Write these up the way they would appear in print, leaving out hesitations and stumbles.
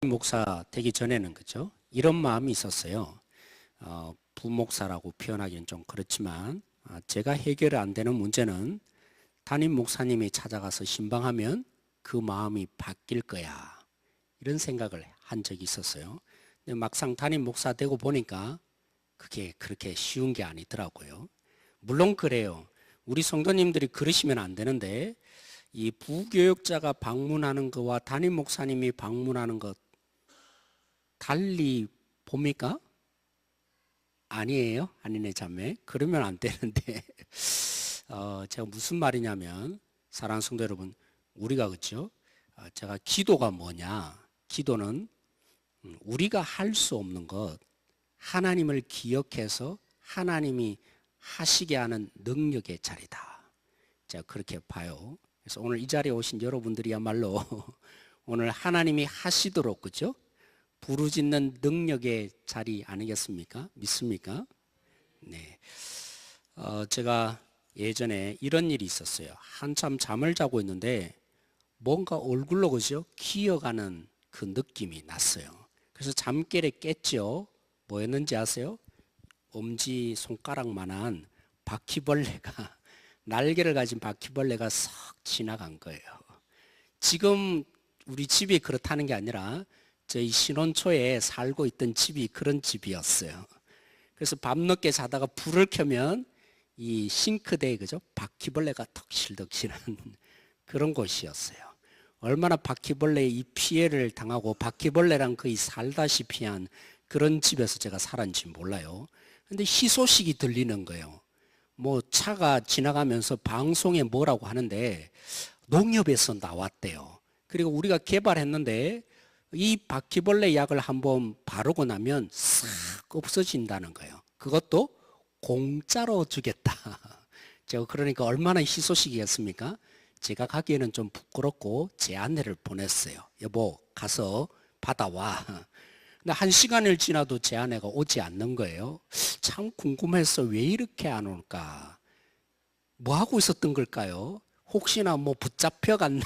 목사 되기 전에는 그죠? 이런 마음이 있었어요. 부목사라고 표현하기는 좀 그렇지만 제가 해결이 안 되는 문제는 담임 목사님이 찾아가서 신방하면 그 마음이 바뀔 거야. 이런 생각을 한 적이 있었어요. 근데 막상 담임 목사 되고 보니까 그게 그렇게 쉬운 게 아니더라고요. 물론 그래요. 우리 성도님들이 그러시면 안 되는데 이 부교육자가 방문하는 것과 담임 목사님이 방문하는 것 달리 봅니까? 아니에요? 아니네 자매. 그러면 안 되는데 제가 무슨 말이냐면 사랑하는 성도 여러분, 우리가 그렇죠? 제가 기도가 뭐냐? 기도는 우리가 할 수 없는 것, 하나님을 기억해서 하나님이 하시게 하는 능력의 자리다. 제가 그렇게 봐요. 그래서 오늘 이 자리에 오신 여러분들이야말로 오늘 하나님이 하시도록 그죠? 부르짖는 능력의 자리 아니겠습니까? 믿습니까? 네. 제가 예전에 이런 일이 있었어요. 한참 잠을 자고 있는데 뭔가 얼굴로 그죠? 기어가는 그 느낌이 났어요. 그래서 잠결에 깼죠. 뭐였는지 아세요? 엄지 손가락만한 바퀴벌레가 날개를 가진 바퀴벌레가 싹 지나간 거예요. 지금 우리 집이 그렇다는 게 아니라 저희 신혼초에 살고 있던 집이 그런 집이었어요. 그래서 밤늦게 자다가 불을 켜면 이 싱크대에 그죠? 바퀴벌레가 덕실덕실한 그런 곳이었어요. 얼마나 바퀴벌레의 이 피해를 당하고 바퀴벌레랑 거의 살다시피 한 그런 집에서 제가 살았는지 몰라요. 근데 희소식이 들리는 거예요. 뭐 차가 지나가면서 방송에 뭐라고 하는데 농협에서 나왔대요. 그리고 우리가 개발했는데 이 바퀴벌레 약을 한번 바르고 나면 싹 없어진다는 거예요. 그것도 공짜로 주겠다. 제가 그러니까 얼마나 희소식이겠습니까? 제가 가기에는 좀 부끄럽고 제 아내를 보냈어요. 여보 가서 받아와. 근데 1시간을 지나도 제 아내가 오지 않는 거예요. 참 궁금해서 왜 이렇게 안 올까? 뭐 하고 있었던 걸까요? 혹시나 뭐 붙잡혀 갔나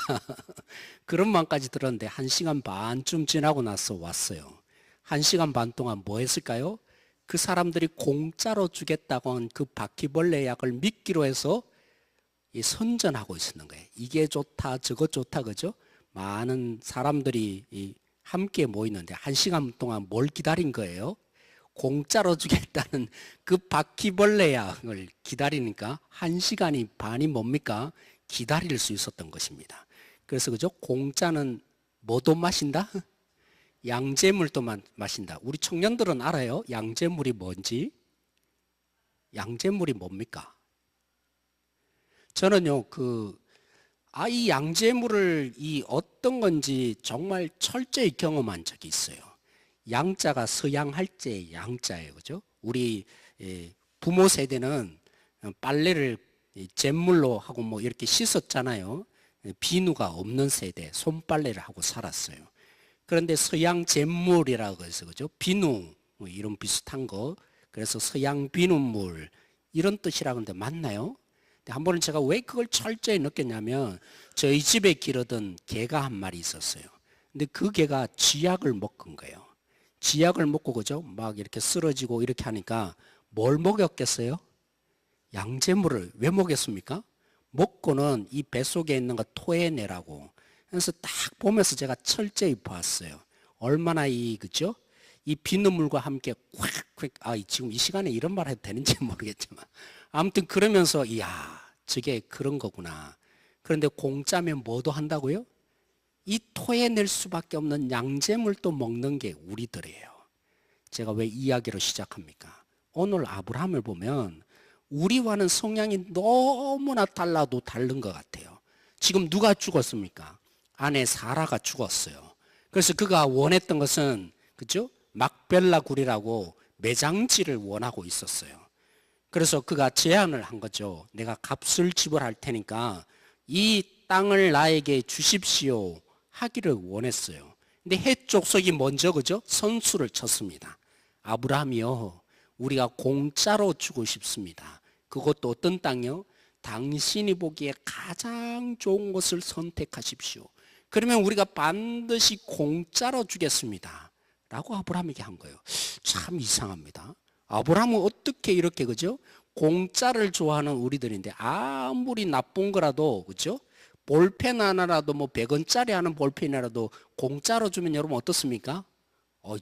그런 마음까지 들었는데 1시간 반쯤 지나고 나서 왔어요. 1시간 반 동안 뭐 했을까요? 그 사람들이 공짜로 주겠다고 한 그 바퀴벌레 약을 믿기로 해서 선전하고 있었는 거예요. 이게 좋다 저거 좋다 그죠? 많은 사람들이 함께 모이는데 1시간 동안 뭘 기다린 거예요? 공짜로 주겠다는 그 바퀴벌레 약을 기다리니까 1시간이 반이 뭡니까? 기다릴 수 있었던 것입니다. 그래서 그죠? 공짜는 뭐도 마신다? 양잿물도 마신다. 우리 청년들은 알아요? 양잿물이 뭔지? 양잿물이 뭡니까? 저는요, 이 양잿물을 어떤 건지 정말 철저히 경험한 적이 있어요. 양자가 서양할 때 양자예요. 그죠? 우리 부모 세대는 빨래를 잿물로 하고 뭐 이렇게 씻었잖아요. 비누가 없는 세대, 손빨래를 하고 살았어요. 그런데 서양 잿물이라고 해서 그죠? 비누 뭐 이런 비슷한 거. 그래서 서양 비눗물 이런 뜻이라고 하는데 맞나요? 한 번은 제가 왜 그걸 철저히 느꼈냐면 저희 집에 기르던 개가 한 마리 있었어요. 근데 그 개가 쥐약을 먹은 거예요. 쥐약을 먹고 그죠? 막 이렇게 쓰러지고 이렇게 하니까 뭘 먹였겠어요? 양잿물을 왜 먹였습니까? 먹고는 이 뱃속에 있는 거 토해내라고. 그래서 딱 보면서 제가 철저히 봤어요. 얼마나 그죠? 이 비눗물과 함께 콱콱 지금 이 시간에 이런 말 해도 되는지 모르겠지만 아무튼 그러면서 이야 저게 그런 거구나. 그런데 공짜면 뭐도 한다고요? 이 토해낼 수밖에 없는 양잿물도 먹는 게 우리들이에요. 제가 왜 이야기로 시작합니까? 오늘 아브라함을 보면 우리와는 성향이 너무나 달라도 다른 것 같아요. 지금 누가 죽었습니까? 아내 사라가 죽었어요. 그래서 그가 원했던 것은 그죠? 막벨라 굴이라고 매장지를 원하고 있었어요. 그래서 그가 제안을 한 거죠. 내가 값을 지불할 테니까 이 땅을 나에게 주십시오 하기를 원했어요. 근데 헷 족속이 먼저 그죠? 선수를 쳤습니다. 아브라함이요, 우리가 공짜로 주고 싶습니다. 그것도 어떤 땅이요? 당신이 보기에 가장 좋은 것을 선택하십시오. 그러면 우리가 반드시 공짜로 주겠습니다 라고 아브라함에게 한 거예요. 참 이상합니다. 아브라함은 어떻게 이렇게, 그죠? 공짜를 좋아하는 우리들인데 아무리 나쁜 거라도, 그죠? 볼펜 하나라도, 뭐 100원짜리 하는 볼펜이라도 공짜로 주면 여러분 어떻습니까?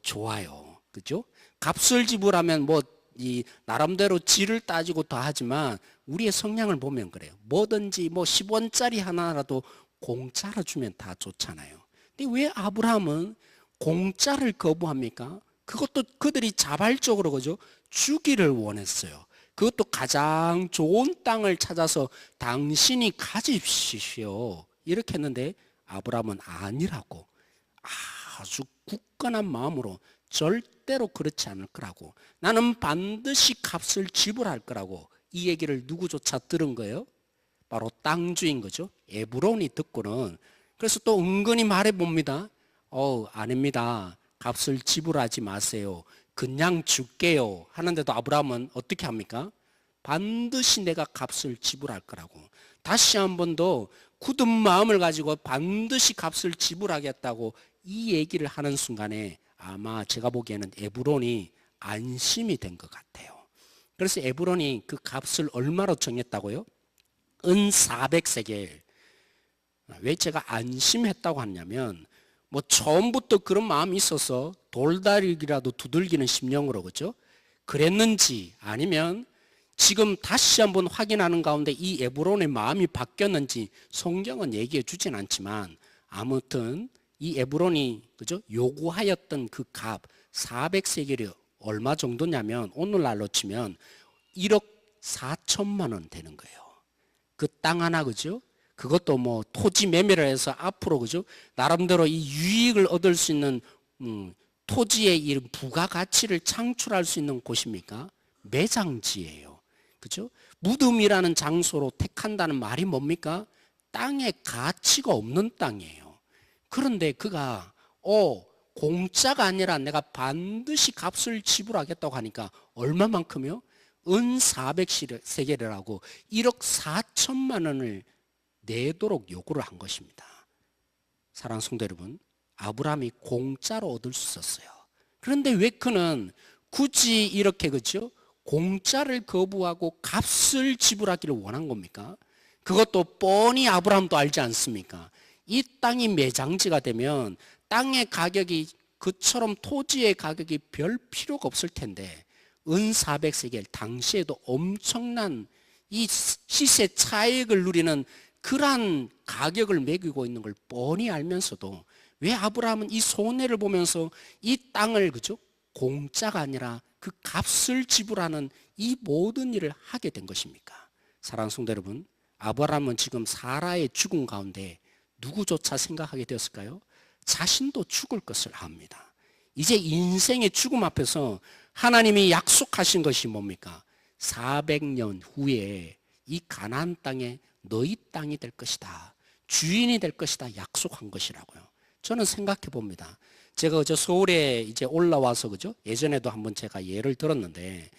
좋아요. 그죠? 값을 지불하면 뭐 이 나름대로 질을 따지고 다 하지만 우리의 성향을 보면 그래요. 뭐든지 뭐 10원짜리 하나라도 공짜로 주면 다 좋잖아요. 근데 왜 아브라함은 공짜를 거부합니까? 그것도 그들이 자발적으로, 그죠? 주기를 원했어요. 그것도 가장 좋은 땅을 찾아서 당신이 가집시오 이렇게 했는데 아브라함은 아니라고, 아주 굳건한 마음으로 절대로 그렇지 않을 거라고, 나는 반드시 값을 지불할 거라고 이 얘기를 누구조차 들은 거예요? 바로 땅주인 거죠. 에브론이 듣고는, 그래서 또 은근히 말해봅니다. 아닙니다. 값을 지불하지 마세요. 그냥 줄게요 하는데도 아브라함은 어떻게 합니까? 반드시 내가 값을 지불할 거라고, 다시 한 번 더 굳은 마음을 가지고 반드시 값을 지불하겠다고 이 얘기를 하는 순간에 아마 제가 보기에는 에브론이 안심이 된 것 같아요. 그래서 에브론이 그 값을 얼마로 정했다고요? 은 400세겔. 왜 제가 안심했다고 하냐면, 뭐 처음부터 그런 마음이 있어서 돌다리기라도 두들기는 심령으로, 그죠? 그랬는지 아니면 지금 다시 한번 확인하는 가운데 이 에브론의 마음이 바뀌었는지 성경은 얘기해 주진 않지만, 아무튼 이 에브론이, 그죠? 요구하였던 그 값 400세겔이 얼마 정도냐면 오늘날로 치면 1억 4천만 원 되는 거예요. 그 땅 하나, 그죠? 그것도 뭐 토지 매매를 해서 앞으로, 그죠? 나름대로 이 유익을 얻을 수 있는 토지의 이 부가가치를 창출할 수 있는 곳입니까? 매장지예요. 그죠? 무덤이라는 장소로 택한다는 말이 뭡니까? 땅에 가치가 없는 땅이에요. 그런데 그가 공짜가 아니라 내가 반드시 값을 지불하겠다고 하니까 얼마만큼요? 은 400세겔이라고 1억 4천만 원을 내도록 요구를 한 것입니다. 사랑하는 성도 여러분, 아브라함이 공짜로 얻을 수 있었어요. 그런데 왜 그는 굳이 이렇게, 그죠? 공짜를 거부하고 값을 지불하기를 원한 겁니까? 그것도 뻔히 아브라함도 알지 않습니까? 이 땅이 매장지가 되면 땅의 가격이, 그처럼 토지의 가격이 별 필요가 없을 텐데 은 400세겔, 당시에도 엄청난 이 시세 차익을 누리는 그러한 가격을 매기고 있는 걸 뻔히 알면서도 왜 아브라함은 이 손해를 보면서 이 땅을, 그죠? 공짜가 아니라 그 값을 지불하는 이 모든 일을 하게 된 것입니까? 사랑하는 성도 여러분, 아브라함은 지금 사라의 죽음 가운데 누구조차 생각하게 되었을까요? 자신도 죽을 것을 압니다. 이제 인생의 죽음 앞에서 하나님이 약속하신 것이 뭡니까? 400년 후에 이 가나안 땅에 너희 땅이 될 것이다, 주인이 될 것이다 약속한 것이라고요. 저는 생각해 봅니다. 제가 어제 서울에 이제 올라와서, 그죠? 예전에도 한번 제가 예를 들었는데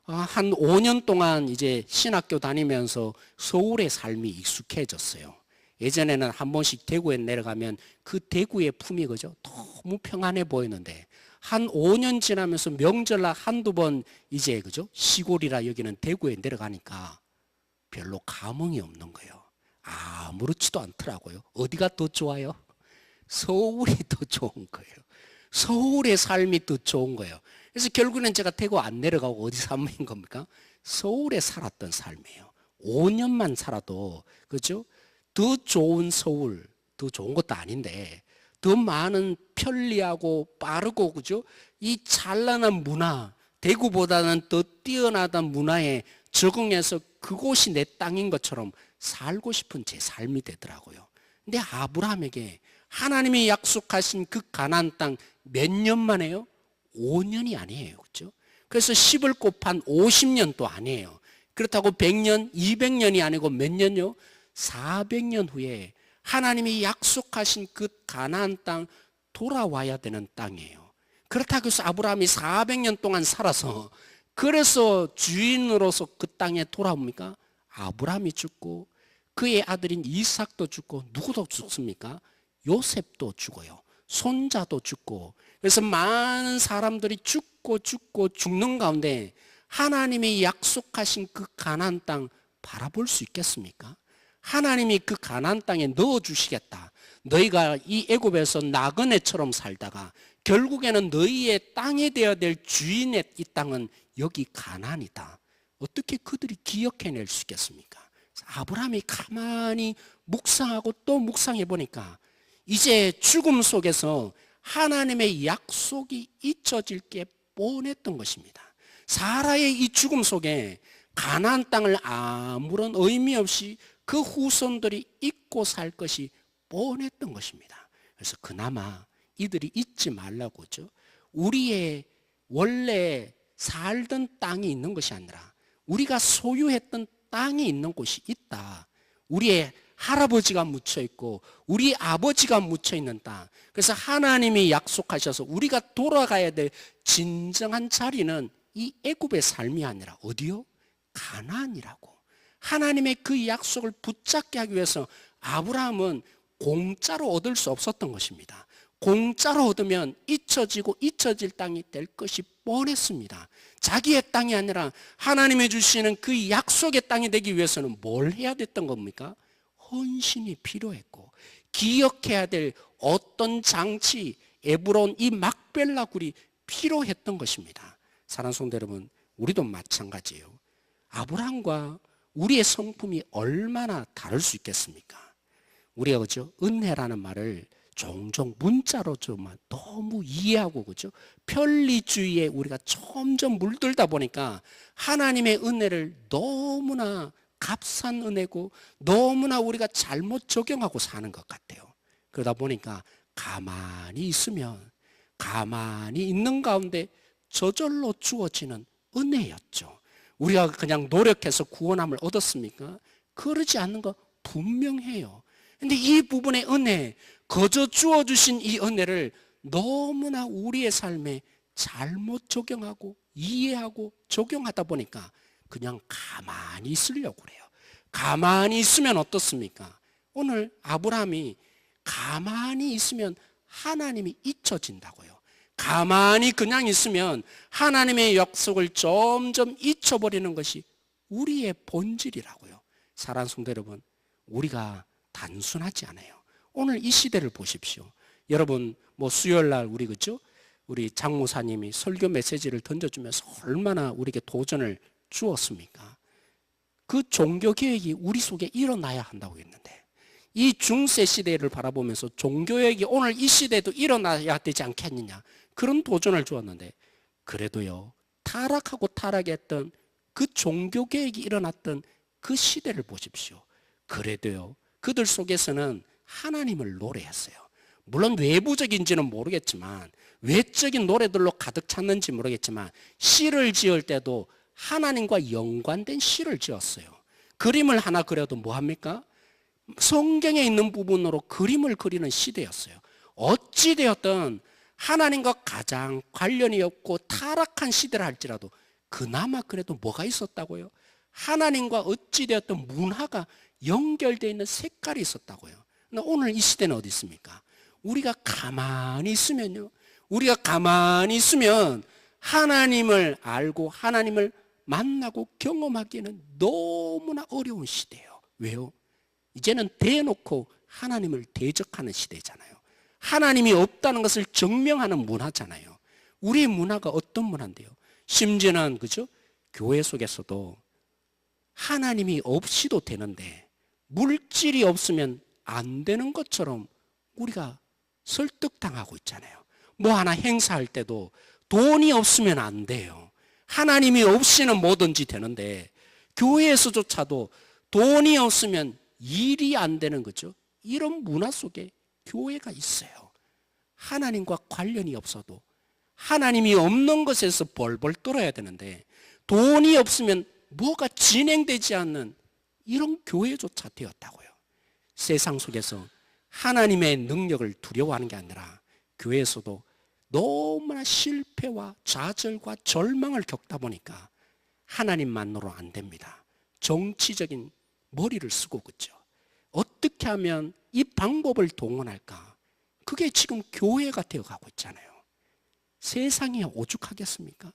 한 5년 동안 이제 신학교 다니면서 서울의 삶이 익숙해졌어요. 예전에는 한 번씩 대구에 내려가면 그 대구의 품이, 그죠? 너무 평안해 보이는데 한 5년 지나면서 명절날 한두 번 이제, 그죠? 시골이라 여기는 대구에 내려가니까 별로 감흥이 없는 거예요. 아무렇지도 않더라고요. 어디가 더 좋아요? 서울이 더 좋은 거예요. 서울의 삶이 더 좋은 거예요. 그래서 결국에는 제가 대구 안 내려가고 어디 사는 겁니까? 서울에 살았던 삶이에요. 5년만 살아도, 그죠? 더 좋은 서울, 더 좋은 것도 아닌데 더 많은 편리하고 빠르고, 그죠? 이 찬란한 문화, 대구보다는 더 뛰어나던 문화에 적응해서 그곳이 내 땅인 것처럼 살고 싶은 제 삶이 되더라고요. 근데 아브라함에게 하나님이 약속하신 그 가나안 땅 몇 년 만에요? 5년이 아니에요. 그렇죠? 그래서 10을 곱한 50년도 아니에요. 그렇다고 100년, 200년이 아니고 몇 년요? 400년 후에 하나님이 약속하신 그 가나안 땅 돌아와야 되는 땅이에요. 그렇다고 해서 아브라함이 400년 동안 살아서 그래서 주인으로서 그 땅에 돌아옵니까? 아브라함이 죽고 그의 아들인 이삭도 죽고 누구도 죽습니까? 요셉도 죽어요. 손자도 죽고. 그래서 많은 사람들이 죽고 죽는 가운데 하나님이 약속하신 그 가나안 땅 바라볼 수 있겠습니까? 하나님이 그 가나안 땅에 넣어주시겠다. 너희가 이 애굽에서 나그네처럼 살다가 결국에는 너희의 땅이 되어야 될 주인의 이 땅은 여기 가나안이다. 어떻게 그들이 기억해낼 수 있겠습니까? 아브라함이 가만히 묵상하고 또 묵상해 보니까 이제 죽음 속에서 하나님의 약속이 잊혀질 게 뻔했던 것입니다. 사라의 이 죽음 속에 가나안 땅을 아무런 의미 없이 그 후손들이 잊고 살 것이 뻔했던 것입니다. 그래서 그나마 이들이 잊지 말라고죠. 우리의 원래 살던 땅이 있는 것이 아니라 우리가 소유했던 땅이 있는 곳이 있다. 우리의 할아버지가 묻혀있고 우리 아버지가 묻혀있는 땅. 그래서 하나님이 약속하셔서 우리가 돌아가야 될 진정한 자리는 이 애굽의 삶이 아니라 어디요? 가나안이라고. 하나님의 그 약속을 붙잡게 하기 위해서 아브라함은 공짜로 얻을 수 없었던 것입니다. 공짜로 얻으면 잊혀질 땅이 될 것이 뻔했습니다. 자기의 땅이 아니라 하나님이 주시는 그 약속의 땅이 되기 위해서는 뭘 해야 됐던 겁니까? 헌신이 필요했고 기억해야 될 어떤 장치, 에브론 이 막벨라 굴이 필요했던 것입니다. 사랑하는 성도 여러분, 우리도 마찬가지예요. 아브라함과 우리의 성품이 얼마나 다를 수 있겠습니까? 우리가 그죠? 은혜라는 말을 종종 문자로 좀 너무 이해하고 그죠? 편리주의에 우리가 점점 물들다 보니까 하나님의 은혜를 너무나 값싼 은혜고 너무나 우리가 잘못 적용하고 사는 것 같아요. 그러다 보니까 가만히 있는 가운데 저절로 주어지는 은혜였죠. 우리가 그냥 노력해서 구원함을 얻었습니까? 그러지 않는 거 분명해요. 근데 이 부분의 은혜, 거저 주어주신 이 은혜를 너무나 우리의 삶에 잘못 적용하고 이해하고 적용하다 보니까 그냥 가만히 있으려고 그래요. 가만히 있으면 어떻습니까? 오늘 아브라함이 가만히 있으면 하나님이 잊혀진다고요. 가만히 그냥 있으면 하나님의 약속을 점점 잊혀버리는 것이 우리의 본질이라고요. 사랑하는 성도 여러분, 우리가 단순하지 않아요. 오늘 이 시대를 보십시오. 여러분, 수요일 날 우리 장모사님이 설교 메시지를 던져주면서 얼마나 우리에게 도전을 주었습니까? 그 종교개혁이 우리 속에 일어나야 한다고 했는데 이 중세 시대를 바라보면서 종교개혁이 오늘 이 시대에도 일어나야 되지 않겠느냐 그런 도전을 주었는데 그래도요 타락하고 타락했던 그 종교개혁이 일어났던 그 시대를 보십시오. 그래도요 그들 속에서는 하나님을 노래했어요. 물론 외부적인지는 모르겠지만 외적인 노래들로 가득 찼는지 모르겠지만 시를 지을 때도 하나님과 연관된 시를 지었어요. 그림을 하나 그려도 뭐합니까? 성경에 있는 부분으로 그림을 그리는 시대였어요. 어찌되었든 하나님과 가장 관련이 없고 타락한 시대를 할지라도 그나마 그래도 뭐가 있었다고요? 하나님과 어찌되었든 문화가 연결되어 있는 색깔이 있었다고요. 근데 오늘 이 시대는 어디 있습니까? 우리가 가만히 있으면요. 우리가 가만히 있으면 하나님을 알고 하나님을 만나고 경험하기에는 너무나 어려운 시대예요. 왜요? 이제는 대놓고 하나님을 대적하는 시대잖아요. 하나님이 없다는 것을 증명하는 문화잖아요. 우리의 문화가 어떤 문화인데요? 심지어는 그죠? 교회 속에서도 하나님이 없이도 되는데 물질이 없으면 안 되는 것처럼 우리가 설득당하고 있잖아요. 뭐 하나 행사할 때도 돈이 없으면 안 돼요. 하나님이 없이는 뭐든지 되는데 교회에서조차도 돈이 없으면 일이 안 되는 거죠. 이런 문화 속에 교회가 있어요. 하나님과 관련이 없어도 하나님이 없는 것에서 벌벌 떨어야 되는데 돈이 없으면 뭐가 진행되지 않는 이런 교회조차 되었다고요. 세상 속에서 하나님의 능력을 두려워하는 게 아니라 교회에서도 너무나 실패와 좌절과 절망을 겪다 보니까 하나님만으로 안 됩니다. 정치적인 머리를 쓰고 그죠. 어떻게 하면 이 방법을 동원할까? 그게 지금 교회가 되어가고 있잖아요. 세상에 오죽하겠습니까?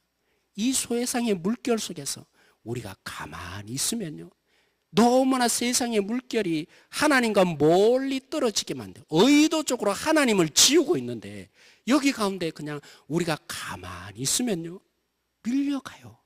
이 소해상의 물결 속에서 우리가 가만히 있으면요, 너무나 세상의 물결이 하나님과 멀리 떨어지게 만들어 의도적으로 하나님을 지우고 있는데, 여기 가운데 그냥 우리가 가만히 있으면요, 밀려가요.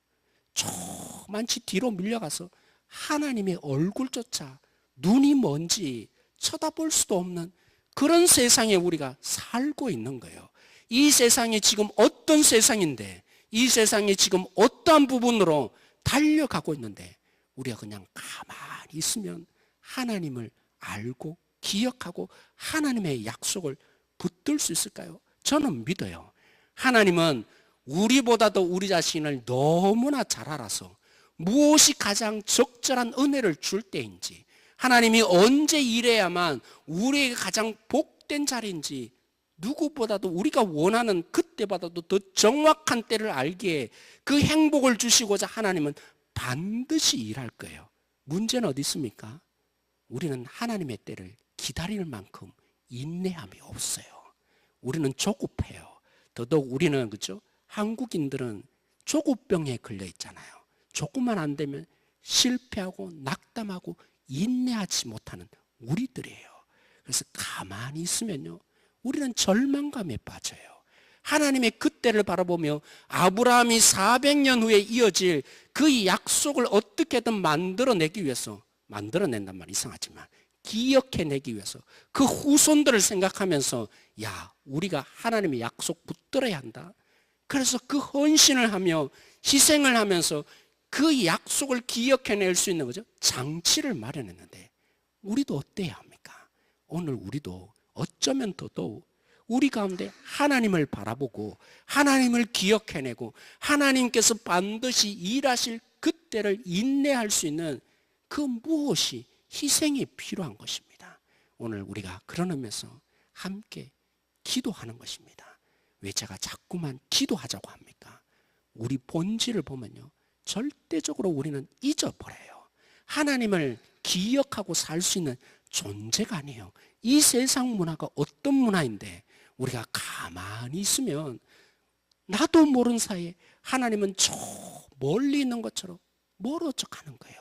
조만치 뒤로 밀려가서 하나님의 얼굴조차 눈이 뭔지 쳐다볼 수도 없는 그런 세상에 우리가 살고 있는 거예요. 이 세상이 지금 어떤 세상인데, 이 세상이 지금 어떠한 부분으로 달려가고 있는데, 우리가 그냥 가만히 있으면 하나님을 알고 기억하고 하나님의 약속을 붙들 수 있을까요? 저는 믿어요. 하나님은 우리보다도 우리 자신을 너무나 잘 알아서 무엇이 가장 적절한 은혜를 줄 때인지, 하나님이 언제 일해야만 우리에게 가장 복된 자리인지, 누구보다도 우리가 원하는 그때보다도 더 정확한 때를 알기에 그 행복을 주시고자 하나님은 반드시 일할 거예요. 문제는 어디 있습니까? 우리는 하나님의 때를 기다릴 만큼 인내함이 없어요. 우리는 조급해요. 더더욱 우리는, 그렇죠? 한국인들은 조급병에 걸려 있잖아요. 조금만 안 되면 실패하고 낙담하고 인내하지 못하는 우리들이에요. 그래서 가만히 있으면요, 우리는 절망감에 빠져요. 하나님의 그때를 바라보며 아브라함이 400년 후에 이어질 그 약속을 어떻게든 만들어내기 위해서, 만들어낸단 말 이상하지만 기억해내기 위해서 그 후손들을 생각하면서, 야, 우리가 하나님의 약속 붙들어야 한다. 그래서 그 헌신을 하며 희생을 하면서 그 약속을 기억해낼 수 있는 거죠. 장치를 마련했는데, 우리도 어때야 합니까? 오늘 우리도 어쩌면 더더욱 우리 가운데 하나님을 바라보고 하나님을 기억해내고 하나님께서 반드시 일하실 그때를 인내할 수 있는 그 무엇이 희생이 필요한 것입니다. 오늘 우리가 그런 의미에서 함께 기도하는 것입니다. 왜 제가 자꾸만 기도하자고 합니까? 우리 본질을 보면요, 절대적으로 우리는 잊어버려요. 하나님을 기억하고 살 수 있는 존재가 아니에요. 이 세상 문화가 어떤 문화인데, 우리가 가만히 있으면 나도 모르는 사이에 하나님은 저 멀리 있는 것처럼 멀어져 가는 거예요.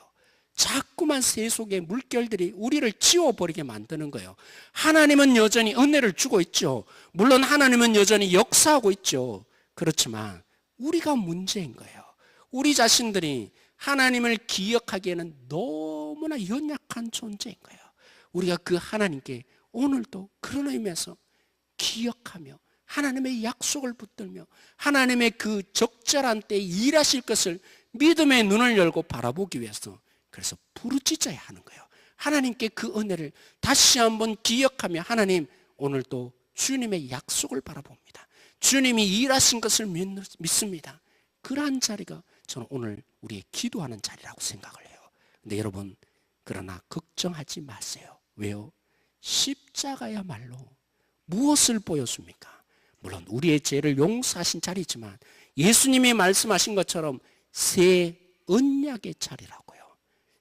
자꾸만 세 속의 물결들이 우리를 지워버리게 만드는 거예요. 하나님은 여전히 은혜를 주고 있죠. 물론 하나님은 여전히 역사하고 있죠. 그렇지만 우리가 문제인 거예요. 우리 자신들이 하나님을 기억하기에는 너무나 연약한 존재인 거예요. 우리가 그 하나님께 오늘도 그런 의미에서 기억하며 하나님의 약속을 붙들며 하나님의 그 적절한 때에 일하실 것을 믿음의 눈을 열고 바라보기 위해서, 그래서 부르짖어야 하는 거예요. 하나님께 그 은혜를 다시 한번 기억하며, 하나님, 오늘도 주님의 약속을 바라봅니다. 주님이 일하신 것을 믿습니다. 그러한 자리가 저는 오늘 우리의 기도하는 자리라고 생각을 해요. 근데 여러분, 그러나 걱정하지 마세요. 왜요? 십자가야말로 무엇을 보여줍니까? 물론 우리의 죄를 용서하신 자리지만 예수님이 말씀하신 것처럼 새 언약의 자리라고요.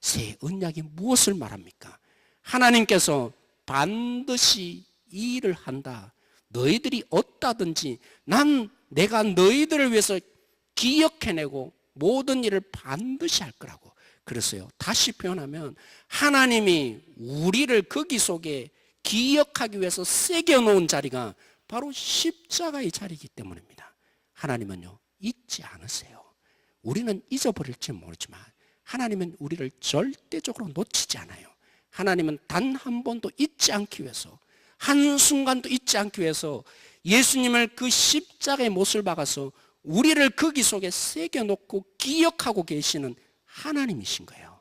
새 언약이 무엇을 말합니까? 하나님께서 반드시 이 일을 한다. 너희들이 어떠하든지 내가 너희들을 위해서 기억해내고 모든 일을 반드시 할 거라고. 그래서요, 다시 표현하면 하나님이 우리를 거기 속에 기억하기 위해서 새겨놓은 자리가 바로 십자가의 자리이기 때문입니다. 하나님은요, 잊지 않으세요. 우리는 잊어버릴지 모르지만 하나님은 우리를 절대적으로 놓치지 않아요. 하나님은 단 한 번도 잊지 않기 위해서, 한순간도 잊지 않기 위해서 예수님을 그 십자가의 못을 박아서 우리를 거기 속에 새겨놓고 기억하고 계시는 하나님이신 거예요.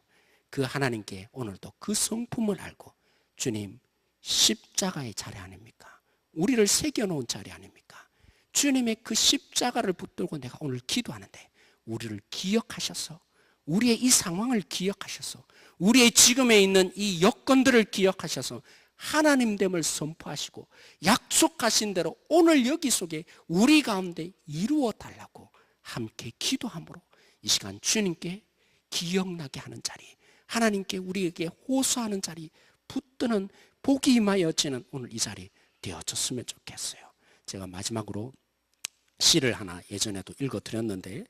그 하나님께 오늘도 그 성품을 알고, 주님, 십자가의 자리 아닙니까? 우리를 새겨놓은 자리 아닙니까? 주님의 그 십자가를 붙들고 내가 오늘 기도하는데, 우리를 기억하셔서, 우리의 이 상황을 기억하셔서, 우리의 지금에 있는 이 여건들을 기억하셔서 하나님됨을 선포하시고 약속하신 대로 오늘 여기 속에 우리 가운데 이루어 달라고 함께 기도함으로 이 시간 주님께 기억나게 하는 자리, 하나님께 우리에게 호소하는 자리, 붙드는 복이 임하여지는 오늘 이 자리 되어졌으면 좋겠어요. 제가 마지막으로 시를 하나 예전에도 읽어드렸는데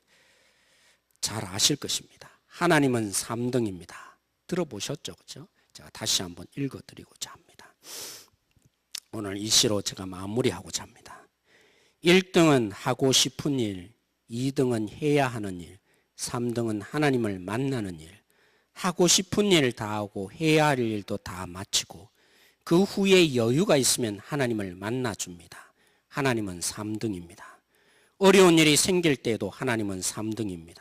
잘 아실 것입니다. 하나님은 3등입니다. 들어보셨죠? 그죠? 제가 다시 한번 읽어드리고자 합니다. 오늘 이 시로 제가 마무리하고자 합니다. 1등은 하고 싶은 일, 2등은 해야 하는 일, 3등은 하나님을 만나는 일. 하고 싶은 일 다 하고 해야 할 일도 다 마치고 그 후에 여유가 있으면 하나님을 만나줍니다. 하나님은 3등입니다. 어려운 일이 생길 때에도 하나님은 3등입니다.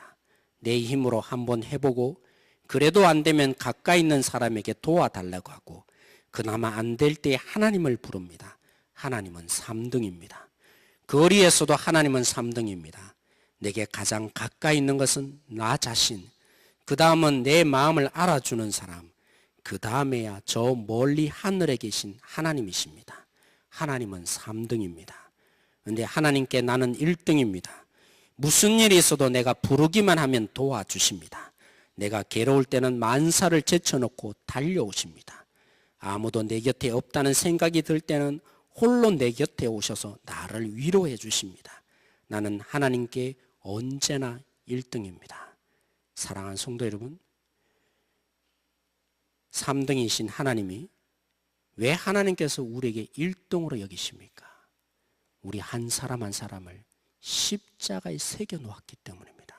내 힘으로 한번 해보고 그래도 안 되면 가까이 있는 사람에게 도와달라고 하고 그나마 안 될 때 하나님을 부릅니다. 하나님은 3등입니다. 거리에서도 하나님은 3등입니다. 내게 가장 가까이 있는 것은 나 자신, 그 다음은 내 마음을 알아주는 사람, 그 다음에야 저 멀리 하늘에 계신 하나님이십니다. 하나님은 3등입니다. 그런데 하나님께 나는 1등입니다. 무슨 일이 있어도 내가 부르기만 하면 도와주십니다. 내가 괴로울 때는 만사를 제쳐놓고 달려오십니다. 아무도 내 곁에 없다는 생각이 들 때는 홀로 내 곁에 오셔서 나를 위로해 주십니다. 나는 하나님께 언제나 1등입니다. 사랑하는 성도 여러분, 3등이신 하나님이 왜 하나님께서 우리에게 1등으로 여기십니까? 우리 한 사람 한 사람을 십자가에 새겨 놓았기 때문입니다.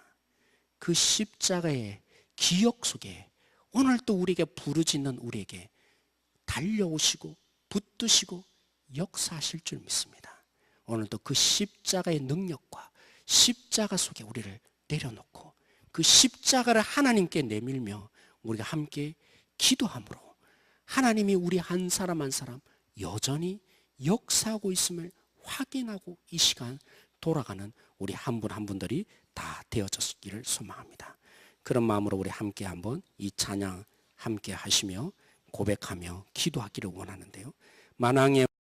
그 십자가의 기억 속에 오늘 또 우리에게 부르짖는 우리에게 달려오시고 붙드시고 역사하실 줄 믿습니다. 오늘도 그 십자가의 능력과 십자가 속에 우리를 내려놓고 그 십자가를 하나님께 내밀며 우리가 함께 기도함으로 하나님이 우리 한 사람 한 사람 여전히 역사하고 있음을 확인하고 이 시간 돌아가는 우리 한 분 한 분들이 다 되어졌기를 소망합니다. 그런 마음으로 우리 함께 한번 이 찬양 함께 하시며 고백하며 기도하기를 원하는데요. 만왕의